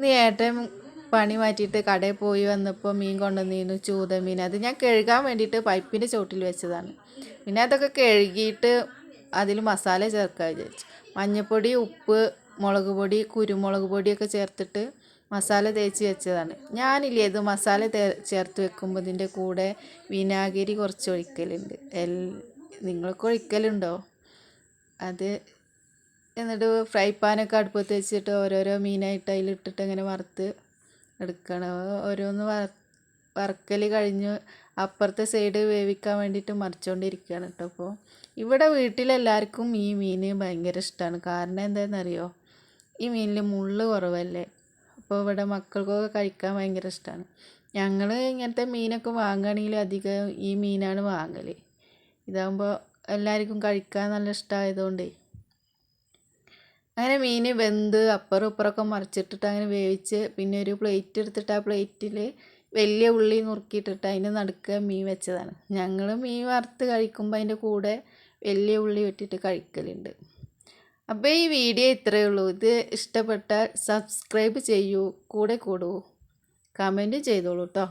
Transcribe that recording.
നീ ഏട്ടൻ പണി മാറ്റിയിട്ട് കടയിൽ പോയി വന്നപ്പോൾ മീൻ കൊണ്ടുവന്നിരുന്നു, ചൂത മീൻ. അത് ഞാൻ കഴുകാൻ വേണ്ടിയിട്ട് പൈപ്പിൻ്റെ ചോട്ടിൽ വെച്ചതാണ്. പിന്നെ അതൊക്കെ കഴുകിയിട്ട് അതിൽ മസാല ചേർക്കാൻ വിചാരിച്ചു. മഞ്ഞൾപ്പൊടി, ഉപ്പ്, മുളക് പൊടി, കുരുമുളക് പൊടിയൊക്കെ ചേർത്തിട്ട് മസാല തേച്ച് വെച്ചതാണ്. ഞാനില്ലേ ഇത് മസാല ചേർത്ത് വെക്കുമ്പോൾ ഇതിൻ്റെ കൂടെ വിനാഗിരി കുറച്ച് ഒഴിക്കലുണ്ട്. നിങ്ങൾക്ക് ഒഴിക്കലുണ്ടോ? അത് എന്നിട്ട് ഫ്രൈ പാനൊക്കെ അടുപ്പത്ത് വെച്ചിട്ട് ഓരോരോ മീനായിട്ട് അതിലിട്ടിട്ട് ഇങ്ങനെ വറുത്ത് എടുക്കണം. ഓരോന്ന് വറക്കൽ കഴിഞ്ഞ് അപ്പുറത്തെ സൈഡ് വേവിക്കാൻ വേണ്ടിയിട്ട് മറിച്ചുകൊണ്ടിരിക്കുകയാണ് കേട്ടോ. അപ്പോൾ ഇവിടെ വീട്ടിലെല്ലാവർക്കും ഈ മീൻ ഭയങ്കര ഇഷ്ടമാണ്. കാരണം എന്താണെന്നറിയോ? ഈ മീനിൽ മുള്ള് കുറവല്ലേ. അപ്പോൾ ഇവിടെ മക്കൾക്കൊക്കെ കഴിക്കാൻ ഭയങ്കര ഇഷ്ടമാണ്. ഞങ്ങൾ ഇങ്ങനത്തെ മീനൊക്കെ വാങ്ങുകയാണെങ്കിൽ അധികം ഈ മീനാണ് വാങ്ങൽ. ഇതാകുമ്പോൾ എല്ലാവർക്കും കഴിക്കാൻ നല്ല ഇഷ്ടമായതുകൊണ്ടേ. അങ്ങനെ മീൻ വെന്ത് അപ്പുറം ഇപ്പുറമൊക്കെ മറിച്ചിട്ടിട്ട് അങ്ങനെ വേവിച്ച് പിന്നെ ഒരു പ്ലേറ്റ് എടുത്തിട്ട് ആ പ്ലേറ്റിൽ വലിയ ഉള്ളി നുറുക്കിയിട്ടിട്ട് അതിൻ്റെ നടുക്ക് മീൻ വെച്ചതാണ്. ഞങ്ങൾ മീൻ വറുത്ത് കഴിക്കുമ്പോൾ അതിൻ്റെ കൂടെ വലിയ ഉള്ളി വെട്ടിയിട്ട് കഴിക്കലുണ്ട്. അപ്പോൾ ഈ വീഡിയോ ഇത്രയേ ഉള്ളൂ. ഇത് ഇഷ്ടപ്പെട്ടാൽ സബ്സ്ക്രൈബ് ചെയ്യൂ, കൂടെ കൂടൂ, കമൻറ്റ് ചെയ്തോളൂ കേട്ടോ.